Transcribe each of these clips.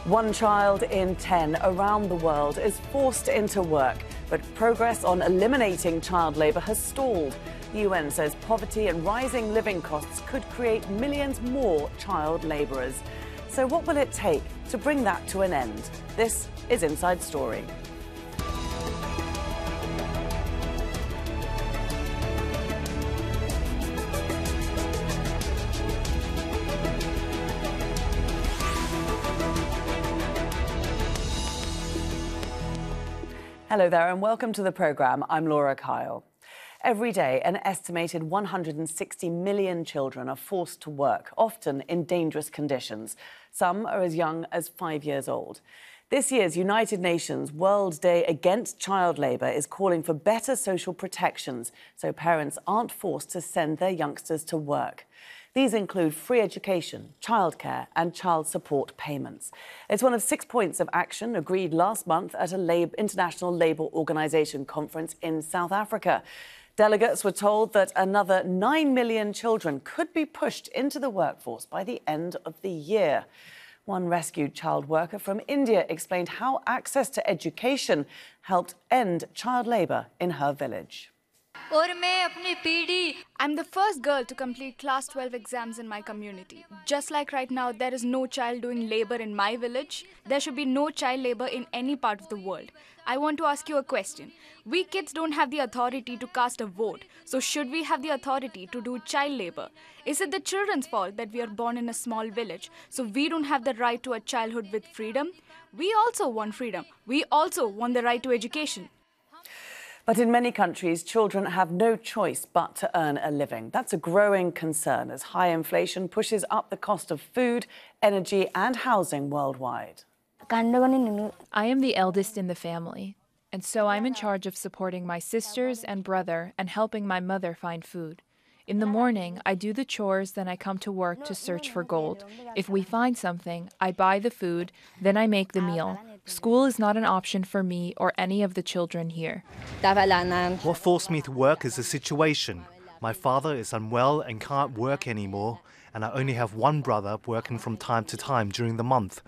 1 child in 10 around the world is forced into work, but progress on eliminating child labour has stalled. The UN says poverty and rising living costs could create millions more child labourers. So what will it take to bring that to an end? This is Inside Story. Hello there and welcome to the programme. I'm Laura Kyle. Every day, an estimated 160 million children are forced to work, often in dangerous conditions. Some are as young as 5 years old. This year's United Nations World Day Against Child Labour is calling for better social protections so parents aren't forced to send their youngsters to work. These include free education, childcare and child support payments. It's one of 6 points of action agreed last month at a International Labour Organization conference in South Africa. Delegates were told that another 9 million children could be pushed into the workforce by the end of the year. One rescued child worker from India explained how access to education helped end child labour in her village. I'm the first girl to complete class 12 exams in my community. Just like right now, there is no child doing labor in my village. There should be no child labor in any part of the world. I want to ask you a question. We kids don't have the authority to cast a vote. So should we have the authority to do child labor? Is it the children's fault that we are born in a small village, so we don't have the right to a childhood with freedom? We also want freedom. We also want the right to education. But in many countries, children have no choice but to earn a living. That's a growing concern as high inflation pushes up the cost of food, energy and housing worldwide. I am the eldest in the family, and so I'm in charge of supporting my sisters and brother and helping my mother find food. In the morning, I do the chores, then I come to work to search for gold. If we find something, I buy the food, then I make the meal. School is not an option for me or any of the children here. What forced me to work is the situation. My father is unwell and can't work anymore, and I only have one brother working from time to time during the month.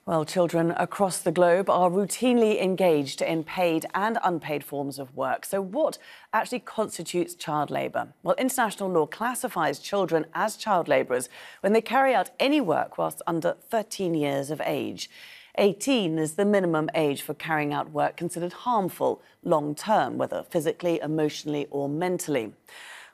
Well, children across the globe are routinely engaged in paid and unpaid forms of work. So what actually constitutes child labour? Well, international law classifies children as child labourers when they carry out any work whilst under 13 years of age. 18 is the minimum age for carrying out work considered harmful long-term, whether physically, emotionally or mentally.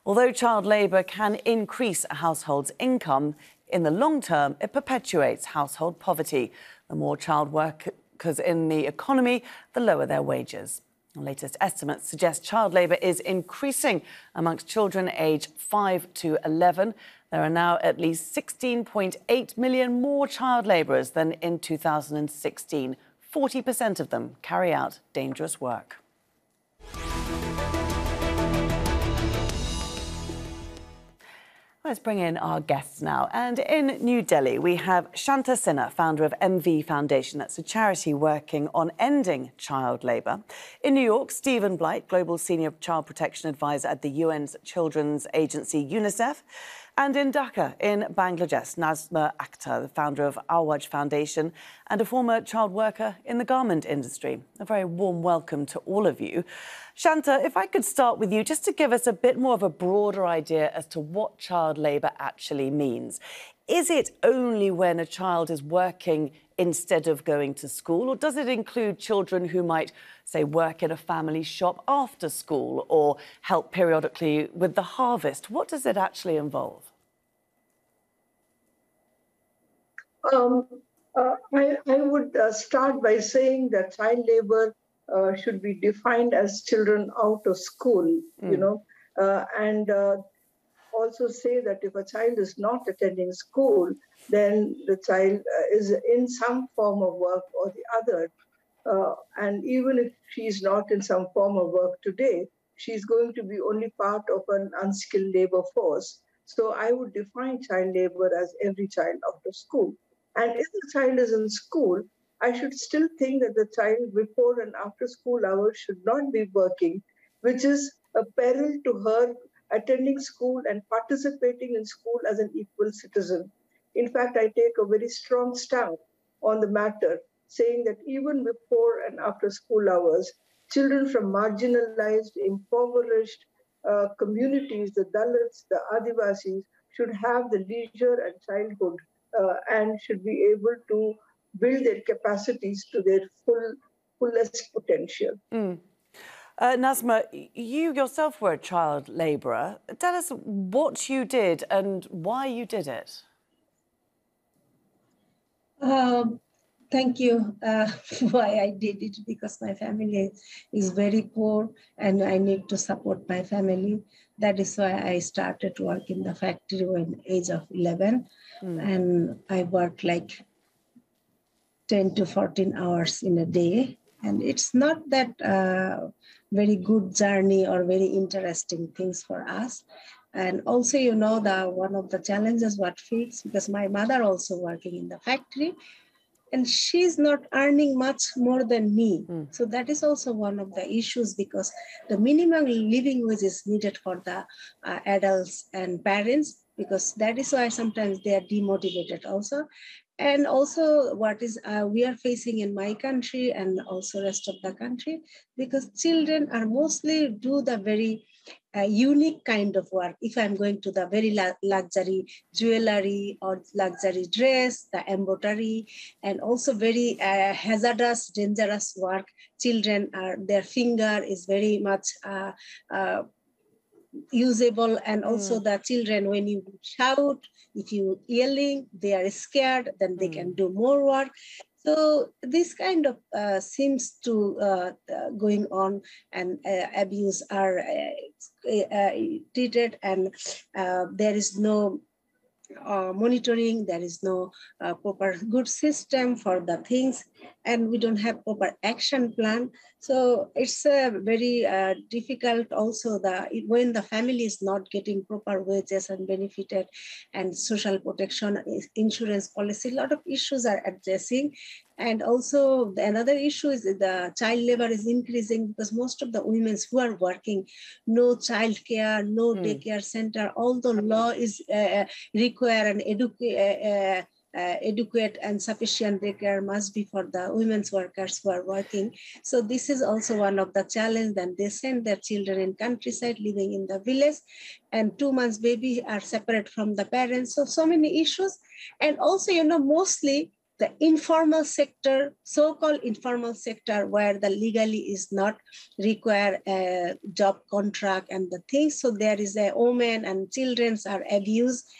Although child labour can increase a household's income, in the long term, it perpetuates household poverty. The more child workers in the economy, the lower their wages. The latest estimates suggest child labour is increasing amongst children aged 5 to 11. There are now at least 16.8 million more child labourers than in 2016. 40% of them carry out dangerous work. Let's bring in our guests now. And in New Delhi, we have Shantha, Sinha, founder of MV Foundation. That's a charity working on ending child labour. In New York, Stephen Blight, Global Senior Child Protection Advisor at the UN's children's agency, UNICEF. And in Dhaka, in Bangladesh, Nazma Akter, the founder of Awaj Foundation and a former child worker in the garment industry. A very warm welcome to all of you. Shantha, if I could start with you, just to give us a bit more of a broader idea as to what child labour actually means. Is it only when a child is working instead of going to school, or does it include children who might, say, work in a family shop after school or help periodically with the harvest? What does it actually involve? I would start by saying that child labour should be defined as children out of school, and also say that if a child is not attending school, then the child is in some form of work or the other. And even if she's not in some form of work today, she's going to be only part of an unskilled labour force. So I would define child labour as every child out of school. And if the child is in school, I should still think that the child before and after school hours should not be working, which is a peril to her attending school and participating in school as an equal citizen. In fact, I take a very strong stand on the matter, saying that even before and after school hours, children from marginalized, impoverished communities, the Dalits, the Adivasis, should have the leisure and childhood and should be able to build their capacities to their fullest potential. Nazma, you yourself were a child labourer. Tell us what you did and why you did it. Thank you. Why I did it, because my family is very poor and I need to support my family. That is why I started to work in the factory when age of 11. And I worked like 10 to 14 hours in a day. And it's not that very good journey or very interesting things for us. And also, you know, one of the challenges what faced, because my mother also working in the factory, and she's not earning much more than me. So that is also one of the issues, because the minimum living wage is needed for the adults and parents, because that is why sometimes they are demotivated also. And also what is we are facing in my country and also rest of the country, because children are mostly do the very unique kind of work. If I'm going to the very luxury jewelry or luxury dress, the embroidery, and also very hazardous, dangerous work, children are, their finger is very much usable. And also the children, when you shout, if you yelling, they are scared, then they can do more work. So this kind of seems to going on, and abuse are treated, and there is no monitoring, there is no proper good system for the things, and we don't have proper action plan. So it's very difficult also when the family is not getting proper wages and benefited and social protection, insurance policy, a lot of issues are addressing. And also another issue is the child labor is increasing, because most of the women who are working, no child care, no daycare center, although law is require an adequate and sufficient daycare must be for the women's workers who are working. So this is also one of the challenges. Then they send their children in countryside, living in the village, and 2 months baby are separate from the parents. So many issues. And also, you know, mostly the informal sector, so-called informal sector, where the legally is not require a job contract and the things. So there is a women and children are abused,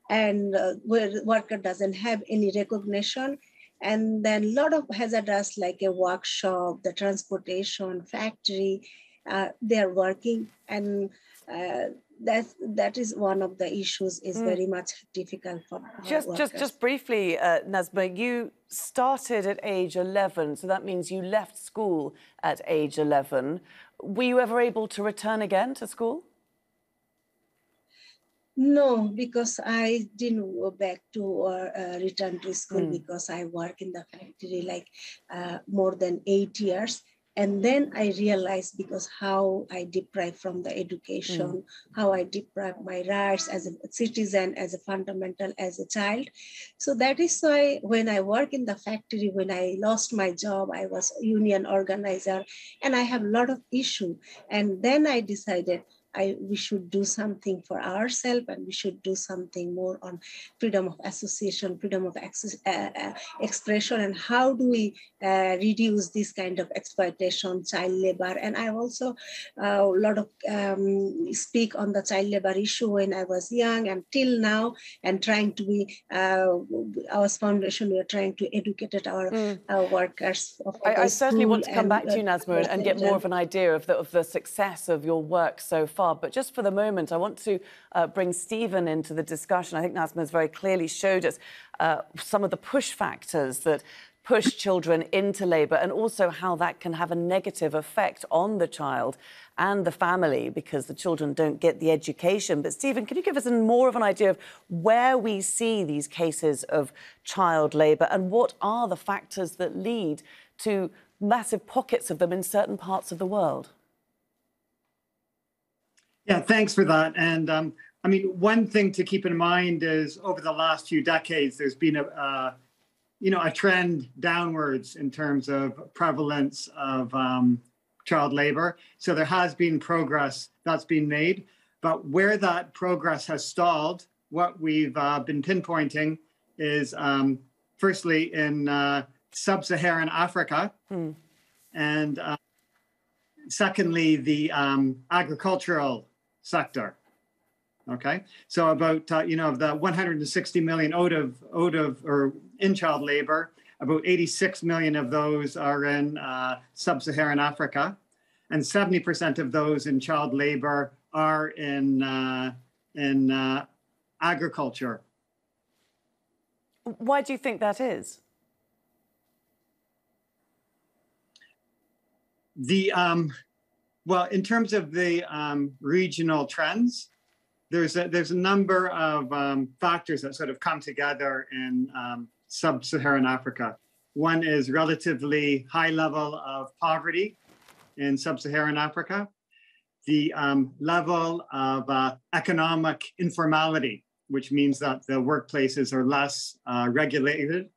and where worker doesn't have any recognition. And then a lot of hazardous, like a workshop, the transportation, factory, they are working. And that is one of the issues, is very much difficult for just briefly, Nazma, you started at age 11, so that means you left school at age 11. Were you ever able to return again to school? No, because I didn't go back to return to school, because I work in the factory like more than 8 years. And then I realized, because how I deprived from the education, how I deprived my rights as a citizen, as a fundamental, as a child. So that is why when I work in the factory, when I lost my job, I was a union organizer, and I have a lot of issue. And then I decided we should do something for ourselves, and we should do something more on freedom of association, freedom of expression, and how do we reduce this kind of exploitation, child labor. And I also a lot of speak on the child labor issue when I was young and till now, and trying to be, our foundation, we are trying to educate our workers. I certainly want to come back to you, Nazma, and get more of an idea of the success of your work so far. But just for the moment, I want to bring Stephen into the discussion. I think Nazma has very clearly showed us some of the push factors that push children into labour, and also how that can have a negative effect on the child and the family, because the children don't get the education. But Stephen, can you give us more of an idea of where we see these cases of child labour, and what are the factors that lead to massive pockets of them in certain parts of the world? Yeah, thanks for that. And I mean, one thing to keep in mind is over the last few decades, there's been a trend downwards in terms of prevalence of child labor. So there has been progress that's been made, but where that progress has stalled, what we've been pinpointing is firstly in sub-Saharan Africa, and secondly, the agricultural sector. Okay, so about of the 160 million out of or in child labor, about 86 million of those are in sub-Saharan Africa, and 70% of those in child labor are in agriculture. Why do you think that is? Well, in terms of the regional trends, there's a number of factors that sort of come together in sub-Saharan Africa. One is relatively high level of poverty in sub-Saharan Africa, the level of economic informality, which means that the workplaces are less regulated.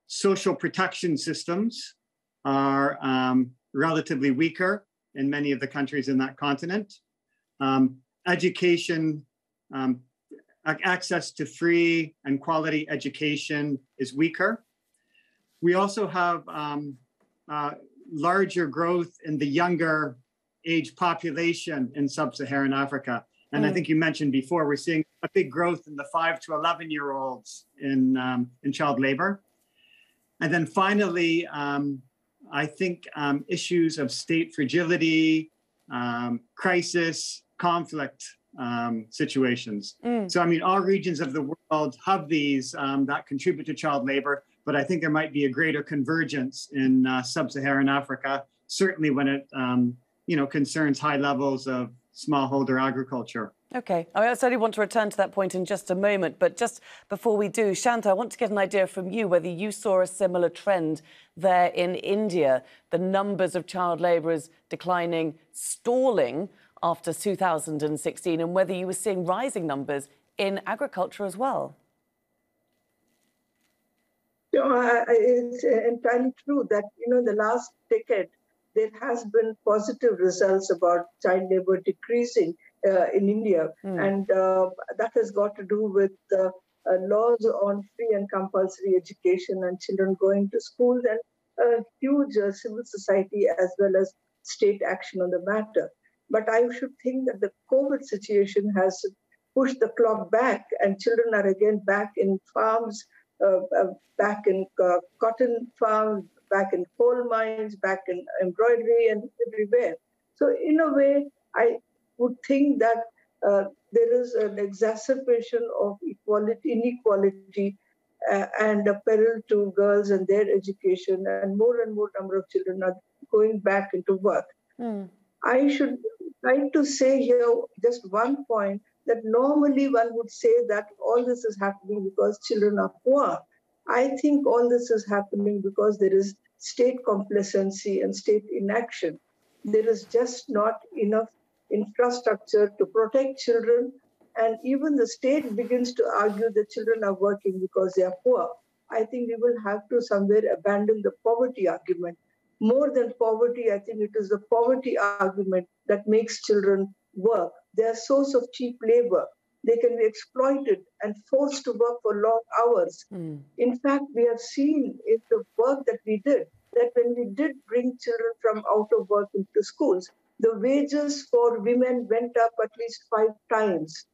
Social protection systems are relatively weaker in many of the countries in that continent. Education, access to free and quality education is weaker. We also have larger growth in the younger age population in sub-Saharan Africa. And I think you mentioned before, we're seeing a big growth in the 5 to 11-year-olds in child labor. And then finally, I think issues of state fragility, crisis, conflict situations. So, I mean, all regions of the world have these that contribute to child labor, but I think there might be a greater convergence in sub-Saharan Africa, certainly when it, concerns high levels of smallholder agriculture. Okay, I certainly want to return to that point in just a moment, but just before we do, Shantha, I want to get an idea from you whether you saw a similar trend there in India, the numbers of child labourers declining, stalling after 2016, and whether you were seeing rising numbers in agriculture as well. It's entirely true that, the last decade, there has been positive results about child labor decreasing in India. And that has got to do with laws on free and compulsory education and children going to schools and a huge civil society as well as state action on the matter. But I should think that the COVID situation has pushed the clock back and children are again back in farms, back in cotton farms, back in coal mines, back in embroidery and everywhere. So in a way, I would think that there is an exacerbation of inequality and a peril to girls and their education, and more number of children are going back into work. I should like to say here just one point, that normally one would say that all this is happening because children are poor. I think all this is happening because there is state complacency and state inaction. There is just not enough infrastructure to protect children, and even the state begins to argue that children are working because they are poor. I think we will have to somewhere abandon the poverty argument. More than poverty, I think it is the poverty argument that makes children work. They are a source of cheap labor. They can be exploited and forced to work for long hours. In fact, we have seen in the work that we did, that when we did bring children from out of work into schools, the wages for women went up at least 5 times.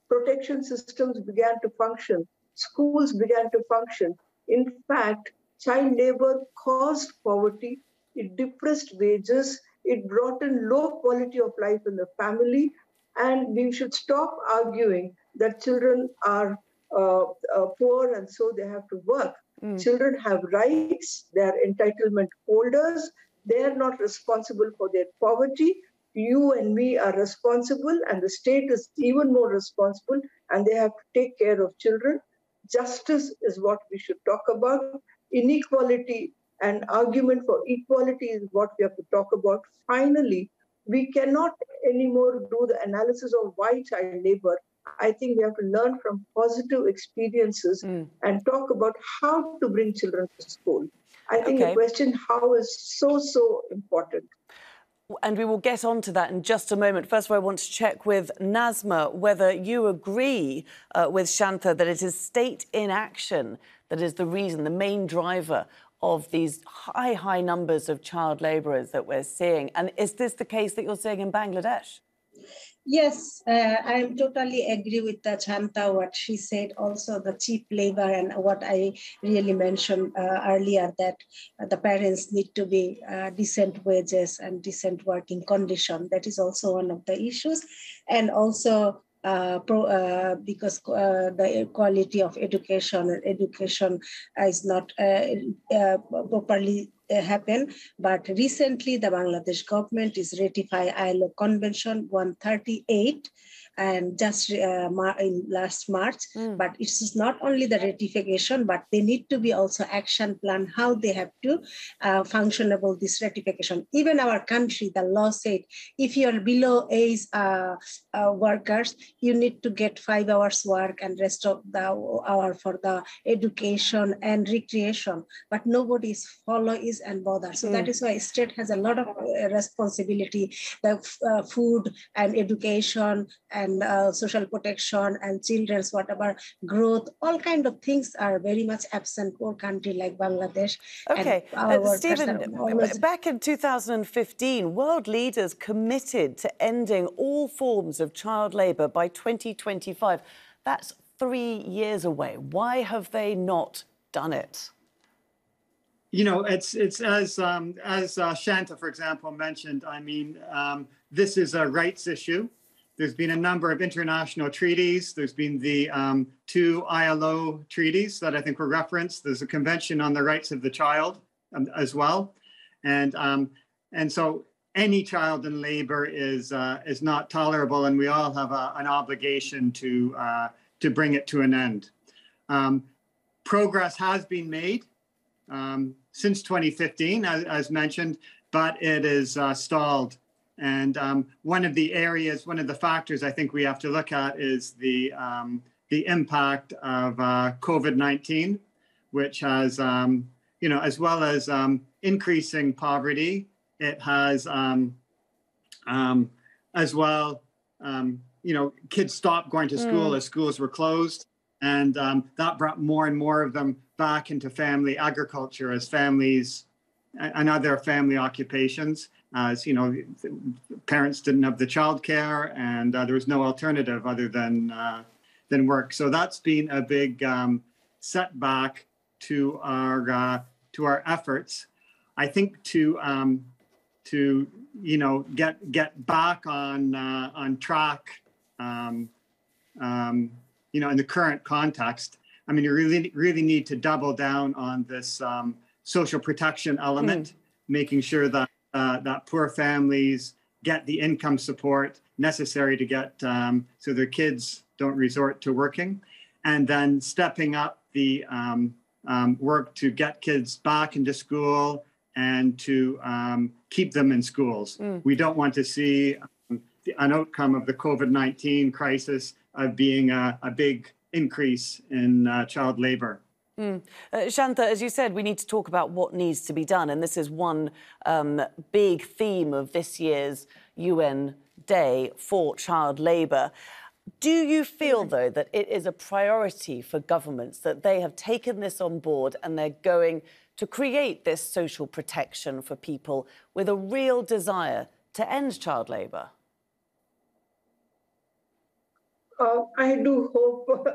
Protection systems began to function. Schools began to function. In fact, child labor caused poverty. It depressed wages. It brought in low quality of life in the family. And we should stop arguing that children are poor and so they have to work. Children have rights. They are entitlement holders. They are not responsible for their poverty. You and me are responsible, and the state is even more responsible, and they have to take care of children. Justice is what we should talk about. Inequality and argument for equality is what we have to talk about. Finally, we cannot anymore do the analysis of why child labor. I think we have to learn from positive experiences and talk about how to bring children to school. I think the question how is so important. And we will get on to that in just a moment. First of all, I want to check with Nazma whether you agree with Shantha that it is state inaction that is the reason, the main driver of these high numbers of child labourers that we're seeing. And is this the case that you're seeing in Bangladesh? Yes, I totally agree with Shantha, what she said, also the cheap labor and what I really mentioned earlier, that the parents need to be decent wages and decent working condition. That is also one of the issues. And also because the quality of education is not properly happen. But recently, the Bangladesh government is ratifying ILO Convention 138, and just in last March. But it's not only the ratification, but they need to be also action plan how they have to functionable this ratification. Even our country, the law said, if you're below age workers, you need to get 5 hours work and rest of the hour for the education and recreation. But nobody is follow is and bother. So that is why state has a lot of responsibility, the food and education and social protection and children's whatever growth, all kind of things are very much absent poor country like Bangladesh. Okay, Stephen, back in 2015, world leaders committed to ending all forms of child labour by 2025. That's 3 years away. Why have they not done it? You know, it's as Shantha, for example, mentioned. I mean, this is a rights issue. There's been a number of international treaties. There's been the 2 ILO treaties that I think were referenced. There's a Convention on the Rights of the Child as well, and so any child in labor is not tolerable, and we all have an obligation to bring it to an end. Progress has been made since 2015, as mentioned, but it is stalled. And one of the factors I think we have to look at is the impact of COVID-19, which has, as well as increasing poverty, it has as well, kids stopped going to school as schools were closed. And that brought more and more of them back into family agriculture as families and other family occupations. As parents didn't have the childcare, and there was no alternative other than work. So that's been a big setback to our efforts. I think to get back on track. In the current context, I mean, you really need to double down on this social protection element, making sure that that poor families get the income support necessary to get so their kids don't resort to working, and then stepping up the work to get kids back into school and to keep them in schools. We don't want to see an outcome of the COVID-19 crisis of being a big increase in child labor. Shantha, as you said, we need to talk about what needs to be done. And this is one big theme of this year's UN Day for Child Labour. Do you feel, though, that it is a priority for governments, that they have taken this on board and they're going to create this social protection for people with a real desire to end child labour? I do hope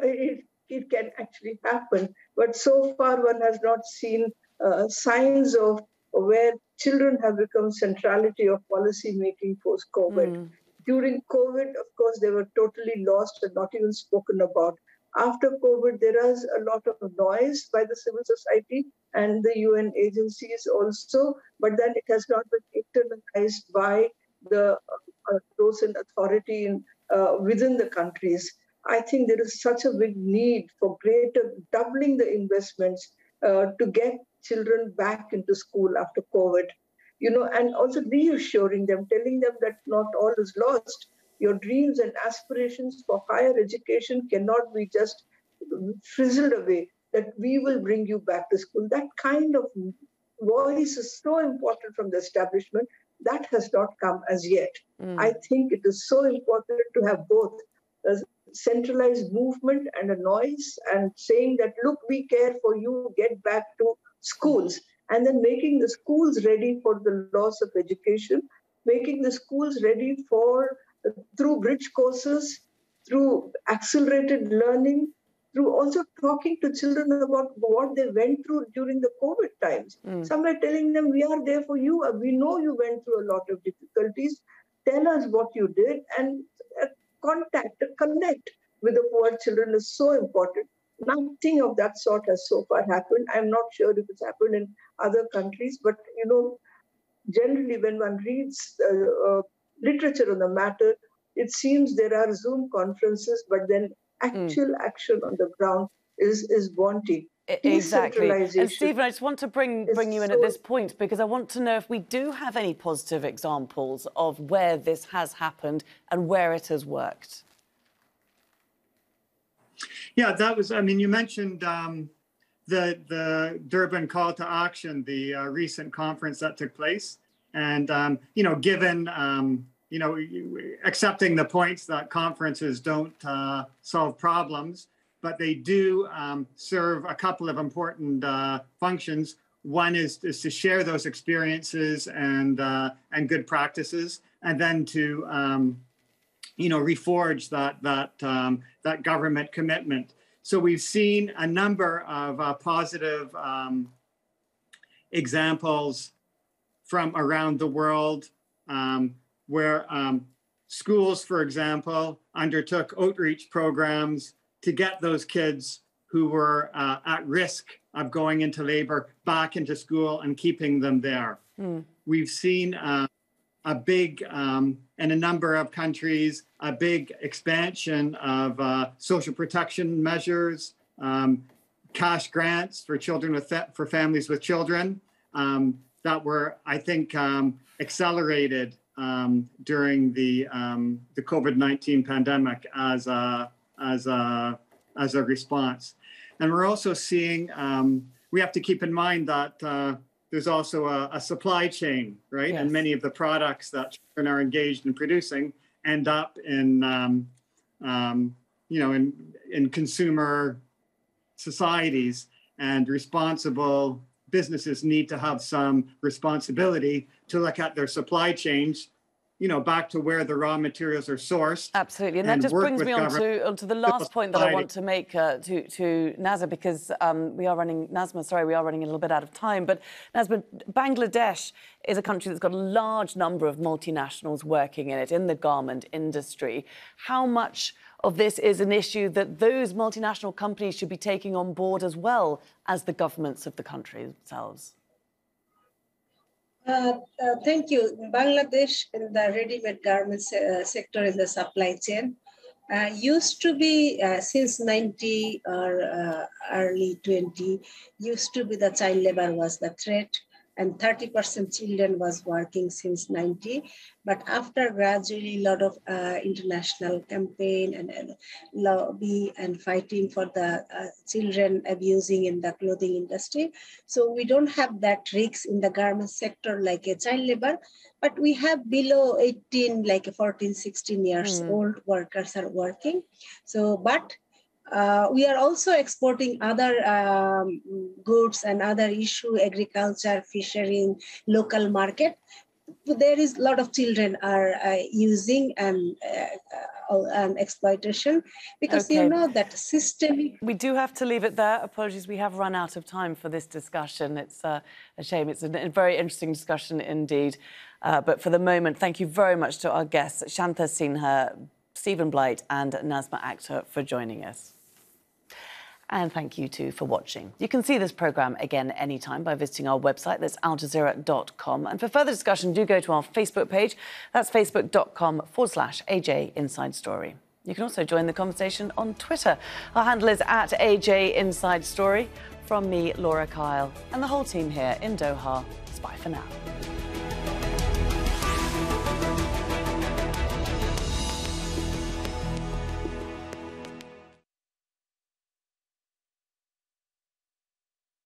it can actually happen. But so far, one has not seen signs of where children have become centrality of policy making post-COVID. During COVID, of course, they were totally lost and not even spoken about. After COVID, there is a lot of noise by the civil society and the UN agencies also, but then it has not been internalized by the those in authority within the countries. I think there is such a big need for greater doubling the investments to get children back into school after COVID. and also reassuring them, telling them that not all is lost. Your dreams and aspirations for higher education cannot be just frizzled away, that we will bring you back to school. That kind of voice is so important from the establishment. That has not come as yet. I think it is so important to have both a centralized movement and a noise, and saying that, look, we care for you, get back to schools, and then making the schools ready for the loss of education, making the schools ready through bridge courses, through accelerated learning, through also talking to children about what they went through during the COVID times. Some are telling them, we are there for you. We know you went through a lot of difficulties. Tell us what you did, and connect with the poor children is so important. Nothing of that sort has so far happened. I'm not sure if it's happened in other countries, but generally when one reads literature on the matter, it seems there are Zoom conferences, but then actual action on the ground is wanting. Exactly. And Stephen, I just want to bring you in at this point, because I want to know if we do have any positive examples of where this has happened and where it has worked. Yeah, that was, you mentioned the Durban Call to Action, the recent conference that took place. And, given, accepting the points that conferences don't solve problems, but they do serve a couple of important functions. One is to share those experiences and good practices, and then to reforge that government commitment. So we've seen a number of positive examples from around the world, where schools, for example, undertook outreach programs to get those kids who were at risk of going into labor back into school and keeping them there. We've seen a big, in a number of countries, a big expansion of social protection measures, cash grants for children for families with children that were, I think, accelerated during the COVID-19 pandemic as a response. And we're also seeing, we have to keep in mind that there's also a supply chain, right? Yes. And many of the products that children are engaged in producing end up in consumer societies, and responsible businesses need to have some responsibility to look at their supply chains, back to where the raw materials are sourced. Absolutely, and that just brings me on to the last point that I want to make to Nazma, because we are running a little bit out of time. But Nazma, Bangladesh is a country that's got a large number of multinationals working in it, in the garment industry. How much of this is an issue that those multinational companies should be taking on board as well as the governments of the country themselves? Thank you. Bangladesh in the ready-made garments sector in the supply chain used to be, since 90 or early 20, used to be the child labor was the threat, and 30% children was working since 90. But after gradually a lot of international campaign and lobby and fighting for the children abusing in the clothing industry, so we don't have that risk in the garment sector like a child labor, but we have below 18, like 14, 16 years old workers are working. So, but we are also exporting other goods and other issue, agriculture, fishing, local market. There is a lot of children are using and exploitation, because you know that systemic. We do have to leave it there. Apologies, we have run out of time for this discussion. It's a shame. It's a very interesting discussion indeed. But for the moment, thank you very much to our guests, Shantha, Sinha, Stephen Blight and Nazma Akter, for joining us. And thank you too for watching. You can see this programme again anytime by visiting our website, that's aljazeera.com. And for further discussion, do go to our Facebook page. That's facebook.com/AJ Inside Story. You can also join the conversation on Twitter. Our handle is @AJ Inside Story. From me, Laura Kyle, and the whole team here in Doha, it's bye for now.